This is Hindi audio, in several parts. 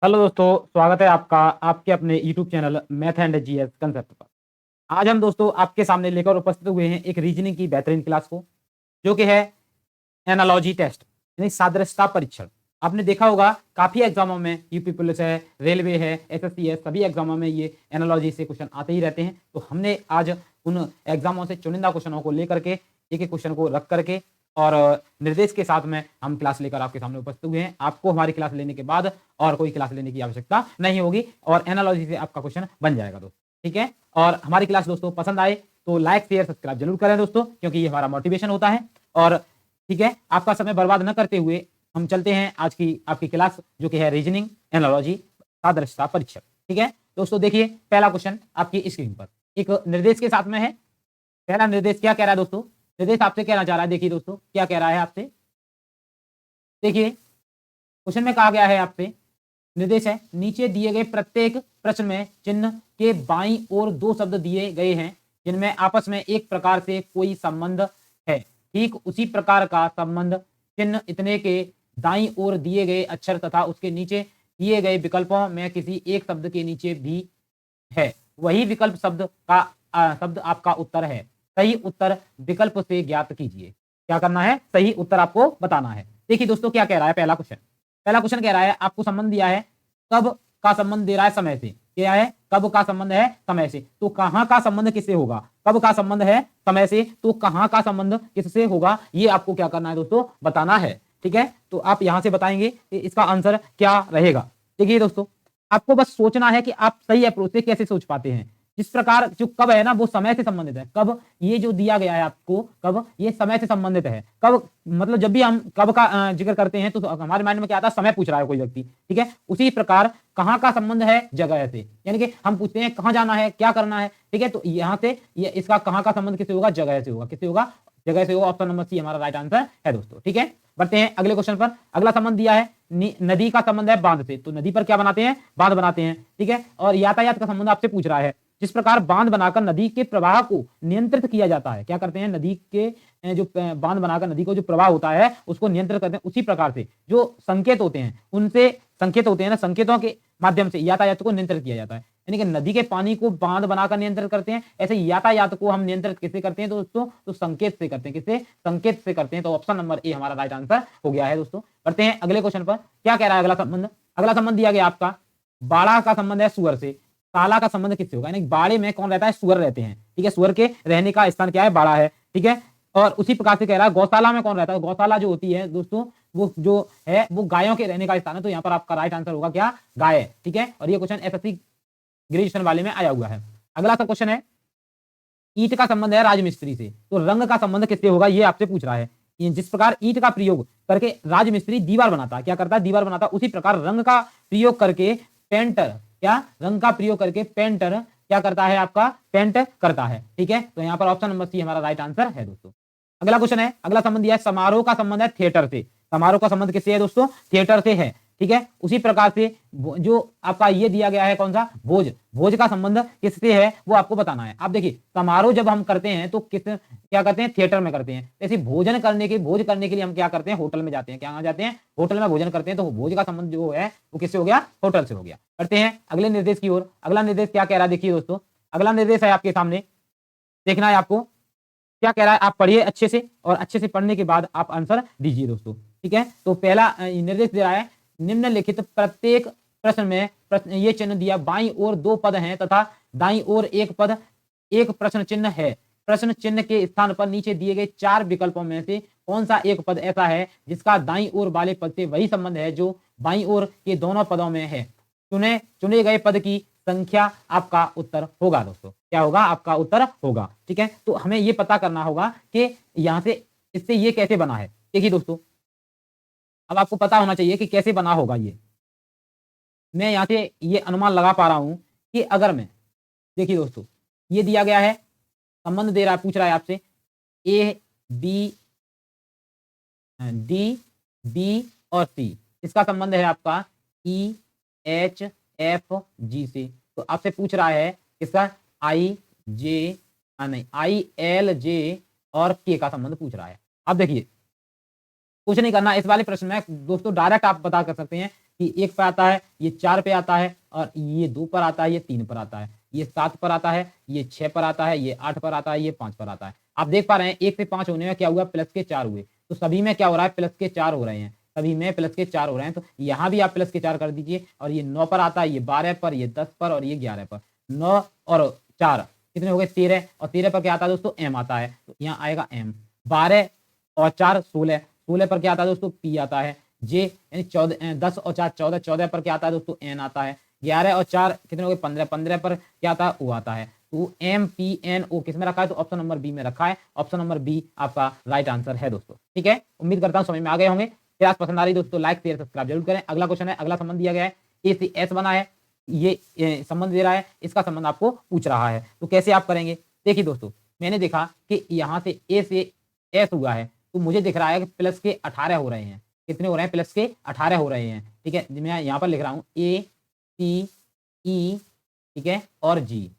हेलो दोस्तों, स्वागत है आपका आपके अपने YouTube channel math and GS concept पर। आज हम दोस्तों आपके सामने लेकर उपस्थित हुए हैं एक रीजनिंग की बेहतरीन क्लास को, जो कि है एनालॉजी टेस्ट यानी सादृश्यता परीक्षण। आपने देखा होगा काफी एग्जामों में, यूपी पुलिस है, रेलवे है, एसएससी है, सभी एग्जामों में ये एनालॉजी से क्वेश्चन आते ही रहते हैं। तो हमने आज उन एग्जामों से चुनिंदा क्वेश्चनों को लेकर के एक एक क्वेश्चन को रख करके और निर्देश के साथ में हम क्लास लेकर आपके सामने उपस्थित हुए हैं। आपको हमारी क्लास लेने के बाद और कोई क्लास लेने की आवश्यकता नहीं होगी और एनालॉजी से आपका क्वेश्चन बन जाएगा दोस्तों। ठीक है, और हमारी क्लास दोस्तों पसंद आए तो लाइक शेयर सब्सक्राइब जरूर करें दोस्तों, क्योंकि ये हमारा मोटिवेशन होता है। और ठीक है, आपका समय बर्बाद न करते हुए हम चलते हैं आज की आपकी क्लास, जो कि है रीजनिंग एनालॉजी सादृश्यता परीक्षण। ठीक है दोस्तों, देखिए पहला क्वेश्चन आपकी स्क्रीन पर एक निर्देश के साथ में है। पहला निर्देश क्या कह रहा है दोस्तों? निर्देश आपसे कहना चाह रहा है, देखिए दोस्तों क्या कह रहा है आपसे। देखिए क्वेश्चन में कहा गया है आपसे, निर्देश है नीचे दिए गए प्रत्येक प्रश्न में चिन्ह के बाईं ओर दो शब्द दिए गए हैं जिनमें आपस में एक प्रकार से कोई संबंध है। ठीक उसी प्रकार का संबंध चिन्ह इतने के दाईं ओर दिए गए अक्षर तथा उसके नीचे दिए गए विकल्पों में किसी एक शब्द के नीचे भी है। वही विकल्प शब्द का शब्द आपका उत्तर है। सही उत्तर विकल्प से ज्ञात कीजिए। क्या करना है? सही उत्तर आपको बताना है। देखिए दोस्तों क्या कह रहा है पहला क्वेश्चन कह रहा है आपको संबंध दिया है, कब का संबंध दे रहा है समय से। क्या है? कब का संबंध है समय से, तो कहां का संबंध किससे होगा? कब का संबंध है समय से, तो कहां का संबंध किससे होगा, ये आपको क्या करना है दोस्तों? बताना है। ठीक है, तो आप यहां से बताएंगे कि इसका आंसर क्या रहेगा। देखिए दोस्तों, आपको बस सोचना है कि आप सही अप्रोच से कैसे सोच पाते हैं। जिस प्रकार जो कब है ना, वो समय से संबंधित है। कब, ये जो दिया गया है आपको, कब ये समय से संबंधित है। कब मतलब जब भी हम कब का जिक्र करते हैं तो हमारे माइंड में क्या आता है? समय पूछ रहा है कोई व्यक्ति। ठीक है, उसी प्रकार कहाँ का संबंध है? जगह से, यानी कि हम पूछते हैं कहाँ जाना है, क्या करना है। ठीक है, तो यहाँ से ये इसका कहाँ का संबंध किससे होगा? जगह से होगा। किससे होगा? जगह से होगा। ऑप्शन नंबर सी हमारा राइट आंसर है दोस्तों। ठीक है, बढ़ते हैं अगले क्वेश्चन पर। अगला संबंध दिया है नदी का संबंध है बांध से, तो नदी पर क्या बनाते हैं? बांध बनाते हैं। ठीक है, और यातायात का संबंध आपसे पूछ रहा है। जिस प्रकार बांध बनाकर नदी के प्रवाह को नियंत्रित किया जाता है, क्या करते हैं? नदी के जो बांध बनाकर नदी को जो प्रवाह होता है उसको नियंत्रित करते हैं। उसी प्रकार से जो संकेत होते हैं, उनसे संकेत होते हैं ना, संकेतों के माध्यम से यातायात को नियंत्रित किया जाता है। यानी कि नदी के पानी को बांध बनाकर नियंत्रित करते हैं, ऐसे यातायात को हम नियंत्रित किससे करते हैं दोस्तों? तो संकेत से करते हैं। किससे? संकेत से करते हैं। तो ऑप्शन नंबर ए हमारा राइट आंसर हो गया है दोस्तों। बढ़ते हैं अगले क्वेश्चन पर। क्या कह रहा है अगला संबंध? अगला संबंध दिया गया आपका, बाड़ा का संबंध है सुअर से, ताला का संबंध किससे होगा? यानी बाड़े में कौन रहता है? सुअर रहते हैं। ठीक है, सुअर के रहने का स्थान क्या है? बाड़ा है। ठीक है, और उसी प्रकार से कह रहा है गौशाला में कौन रहता है? गौशाला जो होती है दोस्तों, वो जो है वो गायों के रहने का स्थान है। तो यहाँ पर आपका राइट आंसर होगा क्या? गाय। ठीक है, और ये क्वेश्चन एसएससी ग्रेजुएशन वाले में आया हुआ है। अगला सा क्वेश्चन है, ईंट का संबंध है राजमिस्त्री से, तो रंग का संबंध किससे होगा? ये आपसे पूछ रहा है। जिस प्रकार ईंट का प्रयोग करके राजमिस्त्री दीवार बनाता है, क्या करता है? दीवार बनाता है। उसी प्रकार रंग का प्रयोग करके पेंटर, क्या रंग का प्रयोग करके पेंटर क्या करता है? आपका पेंट करता है। ठीक है, तो यहाँ पर ऑप्शन नंबर सी हमारा राइट आंसर है दोस्तों। अगला क्वेश्चन है, अगला संबंध दिया है समारोह का संबंध है थिएटर से। समारोह का संबंध किससे है दोस्तों? थिएटर से है। ठीक है, उसी प्रकार से जो आपका ये दिया गया है कौन सा? भोज। भोज का संबंध किससे है वो आपको बताना है। आप देखिए समारोह जब हम करते हैं तो किस क्या करते हैं? थिएटर में करते हैं। जैसे भोज करने के लिए हम क्या करते हैं? होटल में जाते हैं। क्या जाते हैं? होटल में भोजन करते हैं। तो भोज का संबंध जो है वो किससे हो गया? होटल से हो गया। करते हैं अगले निर्देश की ओर। अगला निर्देश क्या कह रहा है? देखिए दोस्तों, अगला निर्देश है आपके सामने, देखना है आपको क्या कह रहा है। आप पढ़िए अच्छे से, और अच्छे से पढ़ने के बाद आप आंसर दीजिए दोस्तों। ठीक है, तो पहला निर्देश दे रहा है, निम्नलिखित प्रत्येक प्रश्न में ये चिन्ह दिया, बाईं ओर दो पद हैं तथा दाईं ओर एक पद, एक प्रश्न चिन्ह है। प्रश्न चिन्ह के स्थान पर नीचे दिए गए चार विकल्पों में से कौन सा एक पद ऐसा है जिसका दाईं ओर वाले पद से वही संबंध है जो बाईं ओर के दोनों पदों में है? चुने गए पद की संख्या आपका उत्तर होगा दोस्तों। क्या होगा? आपका उत्तर होगा। ठीक है, तो हमें ये पता करना होगा कि यहां से इससे ये कैसे बना है। देखिए दोस्तों, अब आपको पता होना चाहिए कि कैसे बना होगा ये। मैं यहाँ से ये अनुमान लगा पा रहा हूं कि अगर मैं, देखिए दोस्तों, ये दिया गया है, संबंध दे रहा है, पूछ रहा है आपसे ए बी डी बी और सी, इसका संबंध है आपका ई एच एफ जी से। तो आपसे पूछ रहा है किसका? आई जे नहीं, आई एल जे और के का संबंध पूछ रहा है। अब देखिए कुछ नहीं करना इस वाले प्रश्न में दोस्तों, डायरेक्ट आप पता कर सकते हैं कि 1 पे आता है, ये 4 पे आता है और ये 2 पर आता है, ये 3 पर आता है, ये 7 पर आता है, ये 6 पर आता है, ये 8 पर आता है, ये 5 पर आता है। आप देख पा रहे हैं 1 से 5 होने में क्या हुआ, प्लस के 4 हुए। तो सभी में क्या हो रहा है, प्लस के 4 हो रहे हैं। सभी में प्लस के 4 हो रहे हैं, तो यहाँ भी आप प्लस के 4 कर दीजिए और ये 9 पर आता है, ये 12 पर, ये 10 पर और ये 11 पर। 9 और 4 कितने हो गए, 13 और 13 पर क्या आता है दोस्तों, एम आता है, तो यहाँ आएगा एम। 12 और 4 16, 16 पर क्या आता है दोस्तों, पी आता है। जे यानी 14, 10 और 4 14, 14 पर क्या आता है दोस्तों, एन आता है। 11 और 4 कितने हो गए, 15, 15 पर क्या आता है, ओ आता है। तो एम पी एन ओ किस में रखा है, तो ऑप्शन नंबर बी में रखा है। ऑप्शन नंबर बी आपका राइट आंसर है दोस्तों। ठीक है, उम्मीद करता हूँ समझ में आ गए होंगे। फिर आप पसंद आ रही दोस्तों लाइक शेयर सब्सक्राइब जरूर करें। अगला क्वेश्चन है, अगला संबंध दिया गया है, ए से एस बना है, ये संबंध दे रहा है, इसका संबंध आपको पूछ रहा है, तो कैसे आप करेंगे। देखिए दोस्तों, मैंने देखा कि यहाँ से ए से एस हुआ है, तो मुझे दिख रहा है कि प्लस के 18 हो रहे हैं। कितने हो रहे हैं, प्लस के 18 हो रहे हैं। ठीक है, मैं यहाँ पर लिख रहा हूँ ए सी ई, ठीक है, और जी,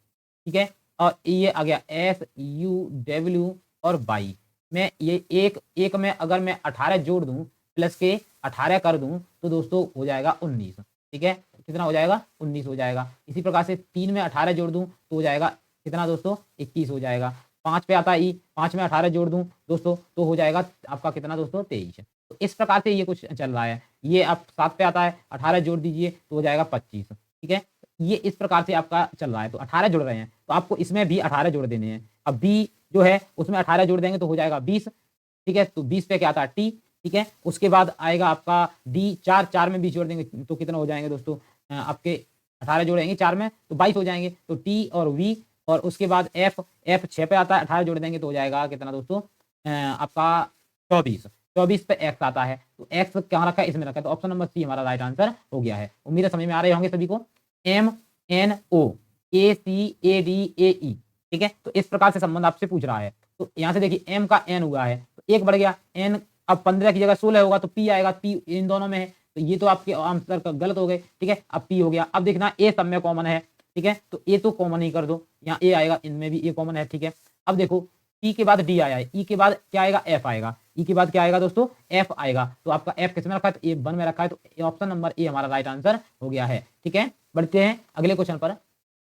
ठीक है, और ये आ गया एस यू डब्ल्यू और बाई। मैं ये एक में अगर मैं 18 जोड़ दूं, प्लस के 18 कर दूं, तो दोस्तों हो जाएगा 19। ठीक है, कितना हो जाएगा, 19 हो जाएगा। इसी प्रकार से 3 में 18 जोड़ दूं तो हो जाएगा कितना दोस्तों, 21 हो जाएगा। 5 पे आता है ई, 5 में 18 जोड़ दूं दोस्तों तो हो जाएगा आपका कितना दोस्तों, 23। तो इस प्रकार से ये कुछ चल रहा है। ये आप 7 पे आता है, 18 जोड़ दीजिए तो हो जाएगा 25। ठीक है, ये इस प्रकार से आपका चल रहा है। तो 18 जुड़ रहे हैं, तो आपको इसमें भी 18 जोड़ देने हैं। अब बी जो है उसमें 18 जोड़ देंगे तो हो जाएगा 20। ठीक है, तो 20 पे क्या आता है, टी। ठीक है, उसके बाद आएगा आपका डी, 4, 4 में 20 जोड़ देंगे तो कितना हो जाएंगे दोस्तों, आपके 18 जोड़ेंगे 4 में तो 22 हो जाएंगे। तो टी और वी, और उसके बाद एफ, एफ 6 पे आता है, 18 जोड़ देंगे तो हो जाएगा कितना दोस्तों, आपका 24। 24 पे एक्स आता है, तो एक्स कहाँ रखा है, इसमें रखा है, तो ऑप्शन नंबर सी हमारा राइट आंसर हो गया है। उम्मीद है समझ में आ रहे होंगे सभी को। M N O A C A D A E, ठीक है, तो इस प्रकार से संबंध आपसे पूछ रहा है। तो यहाँ से देखिए एम का एन हुआ है तो एक बढ़ गया, एन अब 15 की जगह 16 होगा तो पी आएगा, पी इन दोनों में है, तो ये तो आपके आंसर का गलत हो गए। ठीक है, अब पी हो गया। अब देखना ए सब में कॉमन है, ठीक है, तो ए तो कॉमन ही कर दो, यहाँ ए आएगा, इनमें भी ए कॉमन है। ठीक है, अब देखो ई के बाद डी आया है, ई के बाद क्या आएगा, एफ आएगा, ई के बाद क्या आएगा दोस्तों, एफ आएगा। तो आपका एफ किस में रखा है, तो ए 1 में रखा है, तो ऑप्शन नंबर ए हमारा राइट आंसर हो गया है। ठीक है, बढ़ते हैं अगले क्वेश्चन पर।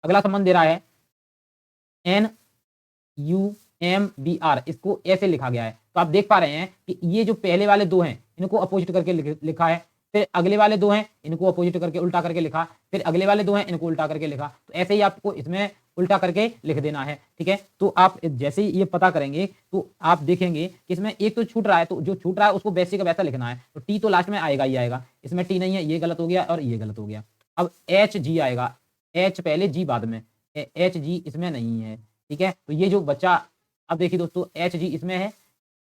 अगला संबंध दे रहा है N U M B R, इसको ऐसे लिखा गया है। तो आप देख पा रहे हैं कि ये जो पहले वाले दो हैं इनको अपोजिट करके लिखा है, फिर अगले वाले दो हैं इनको अपोजिट करके उल्टा करके लिखा, फिर अगले वाले दो हैं इनको उल्टा करके लिखा। तो ऐसे ही आपको इसमें उल्टा करके लिख देना है। ठीक है, तो आप जैसे ही ये पता करेंगे तो आप देखेंगे कि इसमें एक तो छूट रहा है, तो जो छूट रहा है उसको वैसे का वैसा लिखना है। तो टी तो लास्ट में आएगा ही आएगा, इसमें टी नहीं है, ये गलत हो गया और ये गलत हो गया। अब एच जी आएगा, एच पहले जी बाद में, एच जी इसमें नहीं है। ठीक है, तो ये जो बच्चा, अब देखिए दोस्तों एच जी इसमें है,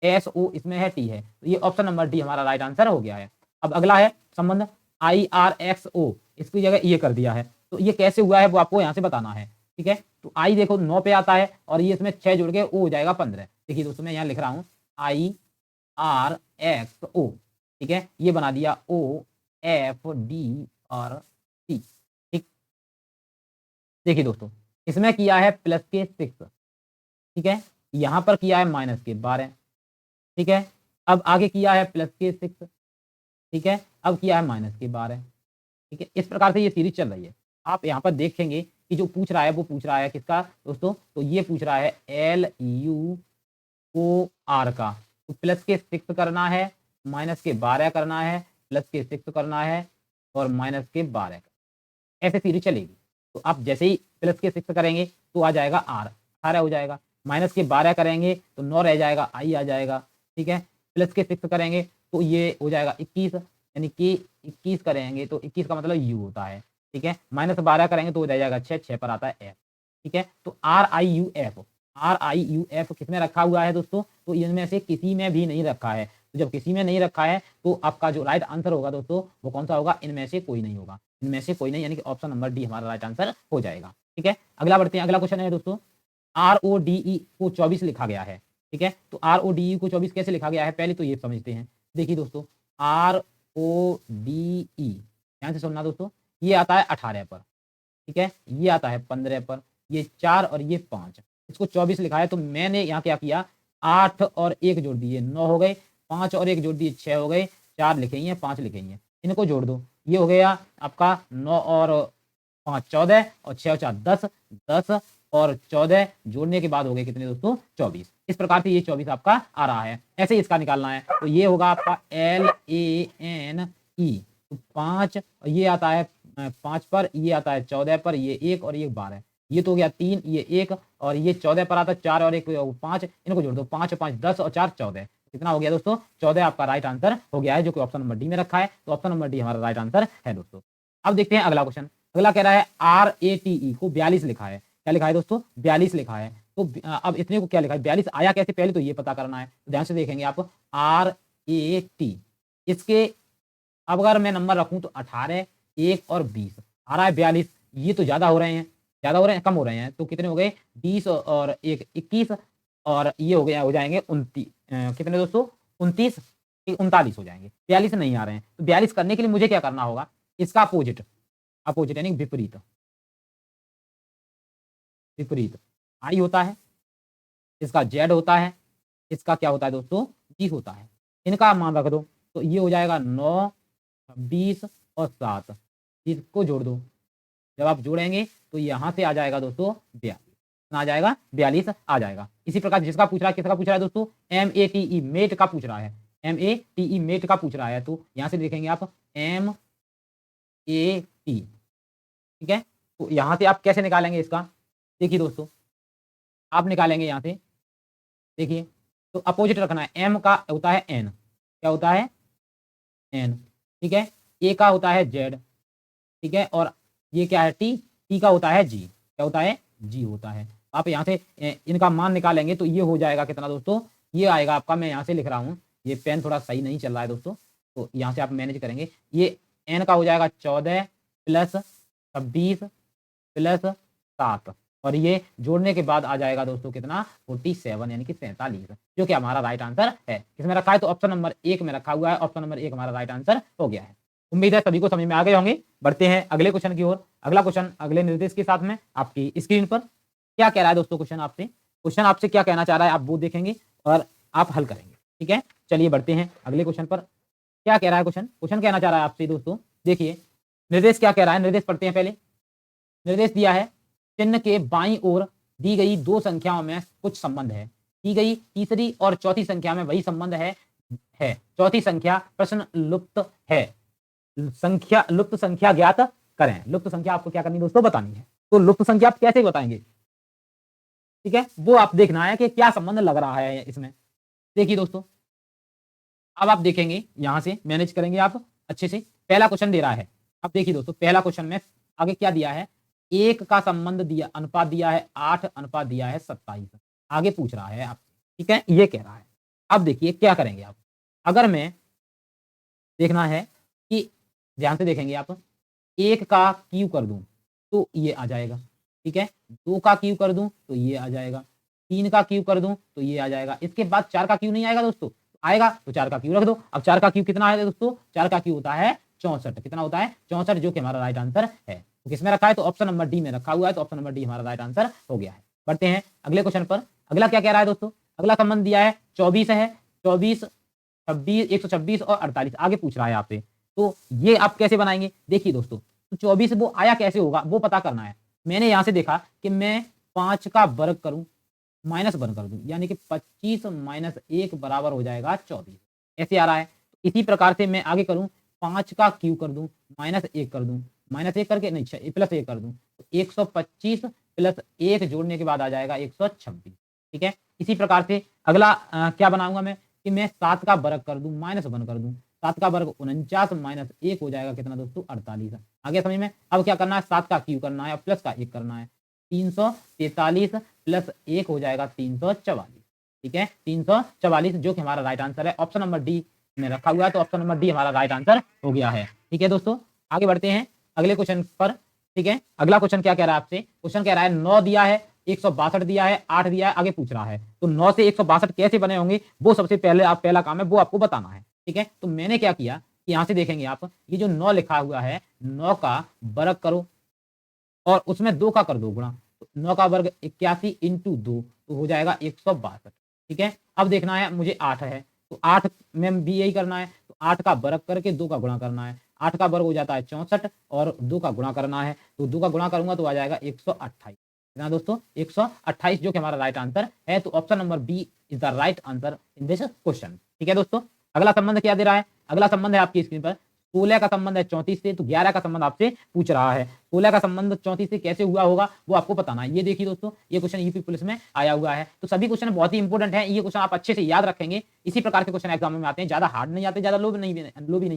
एस ओ इसमें है, टी है, तो ये ऑप्शन नंबर डी हमारा राइट आंसर हो गया है। अब अगला है संबंध आई आर एक्स ओ, इसकी जगह ये कर दिया है, तो ये कैसे हुआ है वो आपको यहाँ से बताना है। ठीक है, तो आई देखो 9 पे आता है और ये इसमें 6 जुड़ के ओ हो जाएगा 15। देखिए दोस्तों मैं यहाँ लिख रहा हूँ आई आर एक्स ओ, ठीक है, ये बना दिया ओ एफ डी और टी। ठीक, देखिए दोस्तों इसमें किया है प्लस के 6, ठीक है, यहाँ पर किया है माइनस के 12। ठीक है, अब आगे किया है प्लस के 6, ठीक है, अब किया है माइनस के 12। ठीक है, इस प्रकार से ये सीरीज चल रही है। आप यहाँ पर देखेंगे कि जो पूछ रहा है वो पूछ रहा है किसका दोस्तों, तो ये पूछ रहा है एल यू ओ आर का, तो प्लस के 6 करना है, माइनस के 12 करना है, प्लस के 6 करना है और माइनस के 12 का, ऐसे सीरीज चलेगी। तो आप जैसे ही प्लस के 6 करेंगे तो आ जाएगा आर, 18 हो जाएगा, माइनस के 12 करेंगे तो 9 रह जाएगा, आई आ जाएगा। ठीक है, प्लस के 6 करेंगे तो ये हो जाएगा 21, यानी कि 21 करेंगे तो 21 का मतलब यू होता है। ठीक है, माइनस 12 करेंगे तो हो जाएगा 6, 6 पर आता है एफ। ठीक है, तो are I U F, are I U F किसमें रखा हुआ है दोस्तों, तो इनमें से किसी में भी नहीं रखा है। तो जब किसी में नहीं रखा है तो आपका जो राइट आंसर होगा दोस्तों वो कौन सा होगा, इनमें से कोई नहीं होगा, इनमें से कोई नहीं, यानी कि ऑप्शन नंबर डी हमारा राइट आंसर हो जाएगा। ठीक है, अगला बढ़ते हैं। अगला क्वेश्चन है दोस्तों आर ओ डी ई को 24 लिखा गया है। ठीक है, तो आर ओ डी ई को 24 कैसे लिखा गया है, पहले तो ये समझते हैं। देखिए दोस्तों आर ओ डी ई, ध्यान से सुनना दोस्तों, ये आता है 18 पर, ठीक है, ये आता है 15 पर, ये 4 और ये 5, इसको 24 लिखा है। तो मैंने यहाँ क्या किया, 8 और 1 जोड़ दिए 9 हो गए, 5 और 1 जोड़ दिए 6 हो गए, 4 लिखे हैं 5 लिखे हैं, इनको जोड़ दो ये हो गया आपका 9 और 5 14 और 6 और 4 10, 10 और 14 जोड़ने के बाद हो गए कितने दोस्तों 24। इस प्रकार से ये 24 आपका आ रहा है। ऐसे ही इसका निकालना है तो ये होगा आपका LANE। तो 5 ये आता है 5 पर, ये आता है 14 पर, ये 1 और ये 12, ये तो हो गया 3, ये 1 और ये 14 पर आता है 4 और 1 5, इनको जोड़ दो 5 और 5 10 और 4 14। कितना हो गया दोस्तों 14 आपका राइट आंसर हो गया है, जो कि ऑप्शन नंबर डी में रखा है। तो ऑप्शन नंबर डी हमारा राइट आंसर है दोस्तों। अब देखते हैं अगला क्वेश्चन। अगला कह रहा है RATE को 42 लिखा है। क्या लिखा है दोस्तों 42 लिखा है। तो अब इतने को क्या लिखा है 42 आया कैसे, पहले तो ये पता करना है। तो ध्यान से देखेंगे आप RAT, इसके अब अगर मैं नंबर रखूं तो 18 1 और 20 आ रहा है 42। ये तो ज्यादा हो रहे हैं, ज्यादा हो रहे हैं कम हो रहे हैं, तो कितने हो गए 20 और 1 21 और ये हो गया हो जाएंगे 29 कितने दोस्तों 29 39 हो जाएंगे। 42 नहीं आ रहे हैं। तो 42 करने के लिए मुझे क्या करना होगा, इसका अपोजिट, अपोजिट यानी विपरीत, विपरीत आई होता है, इसका जेड होता है, इसका क्या होता है दोस्तों जी होता है। इनका मान रख दो तो ये हो जाएगा 9 20 और 7, इसको जोड़ दो। जब आप जोड़ेंगे तो यहां से आ जाएगा दोस्तों 42 आ जाएगा, 42 आ जाएगा। इसी प्रकार जिसका पूछ रहा है, किसका पूछ रहा है दोस्तों MATE मेट का पूछ रहा है, MATE मेट का पूछ रहा है। तो यहां से देखेंगे आप MAT, ठीक है। तो यहां से आप कैसे निकालेंगे इसका, देखिए दोस्तों आप निकालेंगे यहां से, देखिए तो अपोजिट रखना है। M का होता है N, क्या होता है N, ठीक है। A का होता है Z, ठीक है। और ये क्या है T का होता है G, क्या होता है G होता है। आप यहाँ से इनका मान निकालेंगे तो ये हो जाएगा कितना दोस्तों, ये आएगा आपका, मैं यहाँ से लिख रहा हूँ, ये पेन थोड़ा सही नहीं चल रहा है दोस्तों, तो यहाँ से आप मैनेज करेंगे। ये N का हो जाएगा 14 प्लस 26 प्लस 7 और ये जोड़ने के बाद आ जाएगा दोस्तों कितना 47 यानी कि 47, जो कि हमारा राइट आंसर है। किसमें रखा है तो ऑप्शन नंबर 1 में रखा हुआ है। ऑप्शन नंबर 1 हमारा राइट आंसर हो गया है। उम्मीद है सभी को समझ में आ गए होंगे। बढ़ते हैं अगले क्वेश्चन की ओर। अगला क्वेश्चन अगले निर्देश के साथ में आपकी स्क्रीन पर क्या कह रहा है दोस्तों, क्वेश्चन आपसे, क्वेश्चन आपसे क्या कहना चाह रहा है आप वो देखेंगे और आप हल करेंगे, ठीक है। चलिए बढ़ते हैं अगले क्वेश्चन पर। क्या कह रहा है क्वेश्चन, क्वेश्चन कहना चाह रहा है आपसे दोस्तों, देखिए निर्देश क्या कह रहा है, निर्देश पढ़ते हैं पहले। निर्देश दिया है चिन्ह के बाईं ओर दी गई दो संख्याओं में कुछ संबंध है, दी गई तीसरी और चौथी संख्या में वही संबंध है चौथी संख्या प्रश्न लुप्त है, संख्या लुप्त संख्या ज्ञात करें। लुप्त संख्या आपको क्या करनी दोस्तों बतानी है। तो लुप्त संख्या आप कैसे बताएंगे, ठीक है, वो आप देखना है कि क्या संबंध लग रहा है इसमें। देखिए दोस्तों अब आप देखेंगे यहां से मैनेज करेंगे आप अच्छे से। पहला क्वेश्चन दे रहा है, अब देखिए दोस्तों पहला क्वेश्चन में आगे क्या दिया है, 1 का संबंध दिया, अनुपात दिया है 8, अनुपात दिया है 27, आगे पूछ रहा है आपसे, ठीक है, ये कह रहा है। अब देखिए क्या करेंगे आप, अगर मैं देखना है कि ध्यान से देखेंगे आप, 1 का क्यू कर दूं तो ये आ जाएगा, ठीक है, 2 का क्यू कर दूं तो ये आ जाएगा, 3 का क्यू कर दूं तो ये आ जाएगा। इसके बाद 4 का क्यू नहीं आएगा दोस्तों, आएगा तो 4 का क्यू रख दो। अब 4 का क्यू कितना है दोस्तों, 4 का क्यू होता है 64, कितना होता है 64, जो कि हमारा राइट आंसर है। तो किसमें रखा है तो ऑप्शन नंबर डी में रखा हुआ है। तो ऑप्शन नंबर डी हमारा राइट आंसर हो गया है। बढ़ते हैं अगले क्वेश्चन पर। अगला क्या कह रहा है दोस्तों, अगला संबंध दिया है 24 है, 24 26 126 और 48 आगे पूछ रहा है आपसे। तो ये आप कैसे बनाएंगे, देखिए दोस्तों तो 24 वो आया कैसे होगा वो पता करना है। मैंने यहां से देखा कि मैं 5 का वर्ग करूं माइनस 1 कर दूं, यानी कि 25 माइनस 1 बराबर हो जाएगा 24, ऐसे आ रहा है। इसी प्रकार से मैं आगे करूं, 5 का क्यू कर दूं माइनस 1 कर दूं, माइनस 1 करके नहीं प्लस 1 कर दूं तो 125 प्लस 1 जोड़ने के बाद आ जाएगा 126, ठीक है। इसी प्रकार से अगला क्या बनाऊंगा मैं कि मैं 7 का वर्ग कर दूं माइनस 1 कर दूं, 7 का वर्ग 49 माइनस 1 हो जाएगा कितना दोस्तों 48। आगे समझ में। अब क्या करना है, 7 का क्यू करना है और प्लस का 1 करना है, 343 प्लस 1 हो जाएगा 344, ठीक है, 344, जो कि हमारा राइट आंसर है। ऑप्शन नंबर डी में रखा हुआ है। तो ऑप्शन नंबर डी हमारा राइट आंसर हो गया है, ठीक है दोस्तों। आगे बढ़ते हैं अगले क्वेश्चन पर, ठीक है। अगला क्वेश्चन क्या कह रहा है आपसे, क्वेश्चन कह रहा है 9 दिया है, 162 दिया है, 8 दिया है, आगे पूछ रहा है। तो 9 से 162 कैसे बने होंगे वो सबसे पहले आप पहला काम है वो आपको बताना है, ठीक है। तो मैंने क्या किया कि यहाँ से देखेंगे आप, ये जो 9 लिखा हुआ है 9 का वर्ग करो और उसमें 2 का कर दो गुणा, तो 9 का वर्ग 81 इंटू 2 तो हो जाएगा 162, ठीक है। अब देखना है मुझे 8 है तो 8 में भी यही करना है, तो 8 का वर्ग करके 2 का गुणा करना है, 8 का वर्ग हो जाता है 64 और 2 का गुणा करना है, तो 2 का गुणा करूंगा तो आ जाएगा 128। कितना दोस्तों 128, जो कि हमारा राइट आंसर है। तो option number B is the right answer in this question. ठीक है दोस्तों, अगला संबंध क्या दे रहा है? अगला संबंध है आपकी स्क्रीन पर 16 का संबंध है 34 से, तो 11 का संबंध आपसे पूछ रहा है। 16 का संबंध 34 से कैसे हुआ होगा वो आपको बताना है। ये देखिए दोस्तों, ये क्वेश्चन यूपी पुलिस में आया हुआ है। तो सभी क्वेश्चन बहुत ही इंपॉर्टेंट है, ये क्वेश्चन आप अच्छे से याद रखेंगे। इसी प्रकार के क्वेश्चन एग्जाम में आते हैं, ज्यादा हार्ड नहीं आते, ज्यादा लो भी नहीं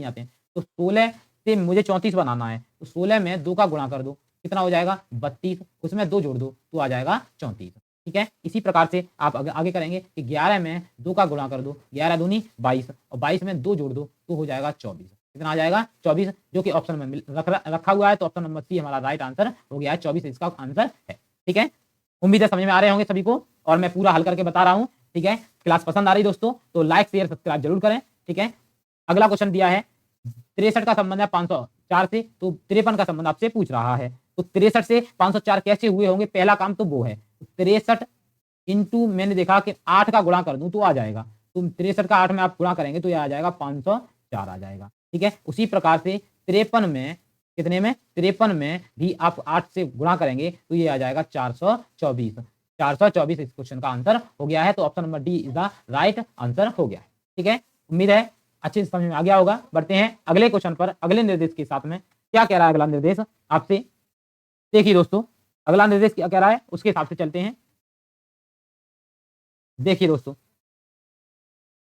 आते हैं। तो 16 से मुझे 34 बनाना है, तो 16 में 2 का गुणा कर दो, कितना हो जाएगा 32, उसमें 2 जोड़ दो तो आ जाएगा 34। ठीक है, इसी प्रकार से आप आगे करेंगे कि 11 में 2 का गुणा कर दो, 11 दूनी 22 और 22 में 2 जोड़ दो तो हो जाएगा 24। कितना आ जाएगा 24, जो कि ऑप्शन में रखा हुआ है। तो ऑप्शन नंबर सी हमारा राइट आंसर हो गया है, 24 इसका आंसर है। ठीक है, उम्मीद है समझ में आ रहे होंगे सभी को, और मैं पूरा हल करके बता रहा हूं। ठीक है, क्लास पसंद आ रही दोस्तों तो लाइक शेयर सब्सक्राइब जरूर करें। ठीक है, अगला क्वेश्चन दिया है 63 का संबंध है 504 से, तो 53 का संबंध आपसे पूछ रहा है। तो 63 से 504 कैसे हुए होंगे? पहला काम तो वो है, 63 इंटू मैंने देखा कि 8 का गुणा कर दूं तो आ जाएगा, तो 63 का 8 में आप गुणा करेंगे तो ये आ जाएगा 504 आ जाएगा। ठीक है, उसी प्रकार से 53 में, कितने में 53 में भी आप 8 से गुणा करेंगे तो ये आ जाएगा 424। 424 इस क्वेश्चन का आंसर हो गया है। तो option number D is the right answer हो गया है। ठीक है, उम्मीद है अच्छे से समझ में आ गया होगा। बढ़ते हैं अगले क्वेश्चन पर, अगले निर्देश के साथ में। क्या कह रहा है अगला निर्देश आपसे? देखिए दोस्तों, अगला निर्देश क्या कह रहा है उसके हिसाब से चलते हैं। देखिए दोस्तों,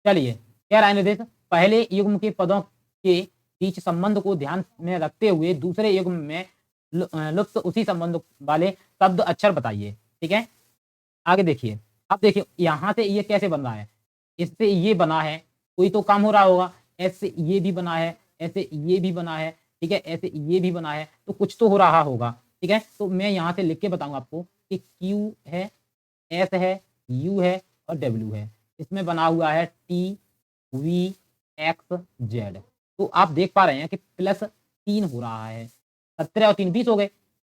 चलिए, कह रहा है निर्देश, पहले युग्म के पदों के बीच संबंध को ध्यान में रखते हुए दूसरे युग्म में लुप्त उसी संबंध वाले शब्द अक्षर बताइए। ठीक है, आगे देखिए, अब देखिए यहां से ये कैसे बन रहा है, इससे ये बना है, कोई तो काम हो रहा होगा, ऐसे ये भी बना है, ऐसे ये भी बना है, ठीक है, ऐसे ये भी बना है, तो कुछ तो हो रहा होगा। ठीक है, तो मैं यहाँ से लिख के बताऊंगा आपको कि Q है, S है, U है और W है, इसमें बना हुआ है TVXZ। तो आप देख पा रहे हैं कि +3 हो रहा है, 17 और 3 20 हो गए,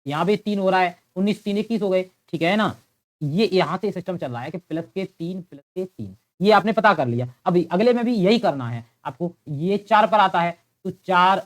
यहाँ भी 3 हो रहा है, 19 3 21 हो गए। ठीक है ना, ये यहाँ से सिस्टम चल रहा है कि +3 ये आपने पता कर लिया। अब अगले में भी यही करना है आपको, ये 4 पर आता है तो 4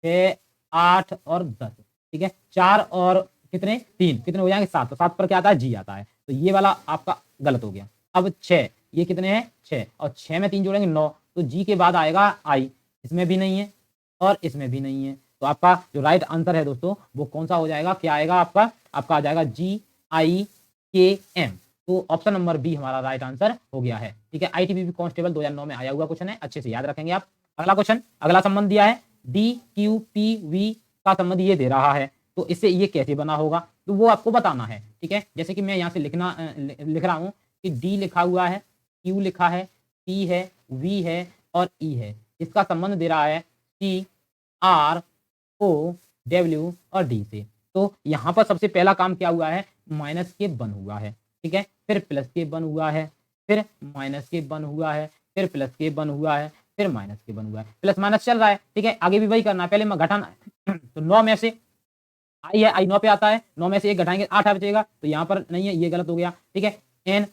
6 8 और 10। ठीक है, 4 और कितने 3 कितने हो जाएंगे 7, तो 7 पर क्या आता है जी आता है, तो ये वाला आपका गलत हो गया। अब 6, ये कितने हैं 6 और 6 में 3 जोड़ेंगे 9, तो जी के बाद आएगा आई, इसमें भी नहीं है और इसमें भी नहीं है, तो आपका जो राइट आंसर है दोस्तों वो कौन सा हो जाएगा? क्या आएगा आपका आ जाएगा GIKM। तो ऑप्शन नंबर बी हमारा राइट आंसर हो गया है। ठीक है, ITBP कांस्टेबल 2009 में आया हुआ क्वेश्चन है, अच्छे से याद रखेंगे आप। अगला क्वेश्चन, अगला संबंध दिया है DQPV का संबंध ये दे रहा है, तो इससे ये कैसे बना होगा तो वो आपको बताना है। ठीक है, जैसे कि मैं यहाँ से लिख रहा हूँ कि D लिखा हुआ है, Q लिखा है, P है, V है और E है, इसका संबंध दे रहा है CROW और D से। तो यहाँ पर सबसे पहला काम क्या हुआ है? माइनस के बन हुआ है। ठीक है, फिर प्लस के बन हुआ है, फिर माइनस के बन हुआ है, फिर प्लस के बन हुआ है, फिर माइनस के बन हुआ है, प्लस माइनस चल रहा है। ठीक है, आगे भी वही करना है, पहले मैं घटाना है तो 9 में से आई है, आई 9 पे आता है, 9 में से 1 घटाएंगे 8 आ बचेगा, तो यहाँ पर नहीं है, ये गलत हो गया। ठीक है, एन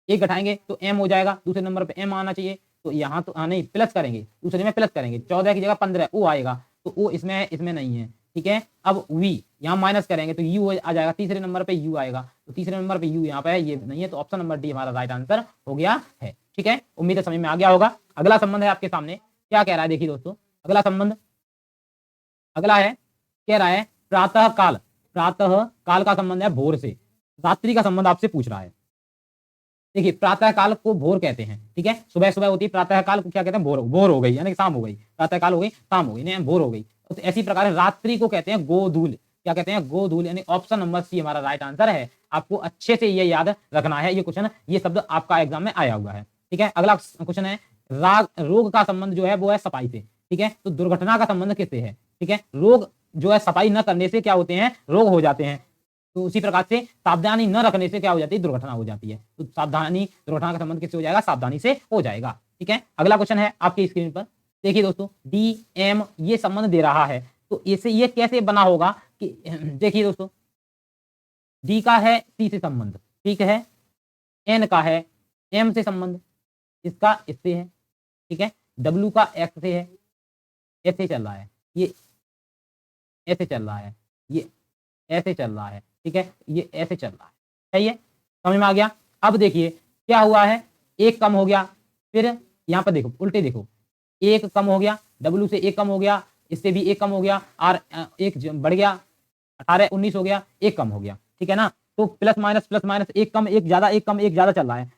1 घटाएंगे तो m हो जाएगा, दूसरे नंबर पे m आना चाहिए, तो यहाँ तो नहीं प्लस करेंगे, दूसरे में प्लस करेंगे, 14 की जगह 15 ओ आएगा, तो ओ इसमें है, इसमें नहीं है। ठीक है, अब v यहाँ माइनस करेंगे तो u आ जाएगा, तीसरे नंबर पे u आएगा, तो तीसरे नंबर पे u यहाँ पे है, ये नहीं है, तो ऑप्शन नंबर डी हमारा राइट आंसर हो गया है। ठीक है, उम्मीद है समझ में आ गया होगा। अगला संबंध है आपके सामने, क्या कह रहा है देखिए दोस्तों, अगला संबंध अगला है, कह रहा है प्रातः काल का संबंध है भोर से, रात्रि का संबंध आपसे पूछ रहा है। देखिए प्रातः काल को भोर कहते हैं। ठीक है, सुबह सुबह होती है, प्रातः काल को क्या कहते हैं? भोर हो गई, यानी कि शाम हो गई, प्रातः काल हो गई, शाम हो गई, नहीं भोर हो गई। तो ऐसी प्रकार रात्रि को कहते हैं गोधूल, क्या कहते हैं? गोधूल, यानी ऑप्शन नंबर सी हमारा राइट आंसर है। आपको अच्छे से ये याद रखना है, ये क्वेश्चन, ये शब्द आपका एग्जाम में आया हुआ है। ठीक है, अगला क्वेश्चन है रोग का संबंध जो है वो है सफाई से। ठीक है, तो दुर्घटना का संबंध किससे है? ठीक है, रोग जो है सफाई न करने से क्या होते हैं? रोग हो जाते हैं। तो उसी प्रकार से सावधानी न रखने से क्या हो जाती है? दुर्घटना हो जाती है। तो सावधानी, दुर्घटना का संबंध किससे हो जाएगा? सावधानी से हो जाएगा। ठीक है, अगला क्वेश्चन है आपकी स्क्रीन पर, देखिए दोस्तों, डी एम ये संबंध दे रहा है, तो इसे ये कैसे बना होगा कि देखिए दोस्तों, डी का है सी से संबंध, ठीक है, एन का है एम से संबंध, इसका इससे है, ठीक है, डब्ल्यू का एक्स से है, ऐसे चल रहा है। ये ऐसे चल रहा है, ये ऐसे चल रहा है, ठीक है, ये ऐसे चल रहा है, सही है, समझ में आ गया। अब देखिए क्या हुआ है, एक कम हो गया, फिर यहाँ पर देखो उल्टे देखो, एक कम हो गया, W से एक कम हो गया, इससे भी एक कम हो गया, और एक बढ़ गया, 18 19 हो गया, एक कम हो गया, ठीक है ना। तो प्लस माइनस एक कम एक ज्यादा, एक कम एक ज्यादा चल रहा है,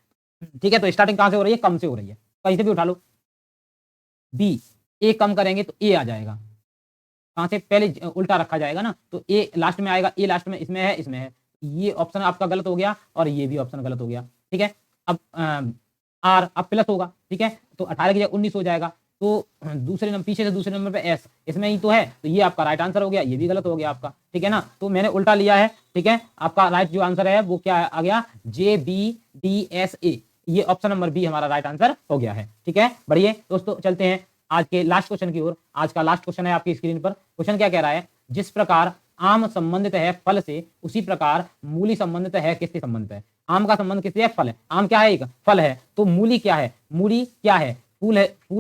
ठीक है। तो स्टार्टिंग कहां से हो रही है, कम से हो रही है, कहीं से भी उठा लो। बी, ए कम करेंगे तो ए आ जाएगा, कहां से, पहले उल्टा रखा जाएगा ना, तो ए लास्ट में आएगा, ए लास्ट में इसमें है, इसमें है, ये ऑप्शन आपका गलत हो गया और ये भी ऑप्शन गलत हो गया, ठीक है। अब आर अब प्लस होगा, ठीक है, तो 18 की जगह 19 हो जाएगा। तो दूसरे नंबर, पीछे से दूसरे नंबर पे एस, इसमें ही तो है, तो ये आपका राइट आंसर हो गया, ये भी गलत हो गया आपका, ठीक है ना। तो मैंने उल्टा लिया है, ठीक है, आपका राइट जो आंसर है वो क्या आ गया, JBDSA, ये ऑप्शन नंबर बी हमारा राइट आंसर हो गया है, ठीक है। बढ़िए दोस्तों, चलते हैं आज के लास्ट क्वेश्चन की ओर। आज का लास्ट क्वेश्चन है आपकी स्क्रीन पर। क्वेश्चन क्या कह रहा है, जिस प्रकार आम संबंधित है फल से, उसी प्रकार मूली संबंधित है किससे संबंधित है। आम का संबंध किससे है, फल है, आम क्या है, एक फल है, तो मूली क्या है, मूली क्या है, फूल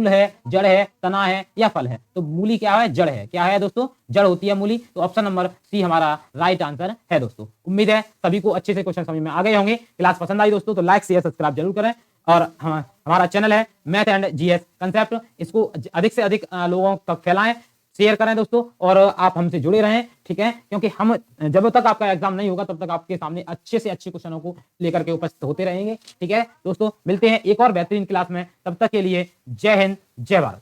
है, जड़ है, तना है या फल है। तो मूली क्या है, जड़ है, क्या है दोस्तों, जड़ होती है मूली। तो ऑप्शन नंबर सी हमारा राइट आंसर है दोस्तों। उम्मीद है सभी को अच्छे से क्वेश्चन समझ में आ गए होंगे। क्लास पसंद आई दोस्तों तो लाइक शेयर सब्सक्राइब जरूर करें, और हमारा चैनल है मैथ एंड जीएस कंसेप्ट, इसको अधिक से अधिक लोगों तक फैलाएं, शेयर करें दोस्तों, और आप हमसे जुड़े रहें, ठीक है, क्योंकि हम जब तक आपका एग्जाम नहीं होगा तब तक आपके सामने अच्छे से अच्छे क्वेश्चनों को लेकर के उपस्थित होते रहेंगे, ठीक है दोस्तों। मिलते हैं एक और बेहतरीन क्लास में, तब तक के लिए जय हिंद जय भारत।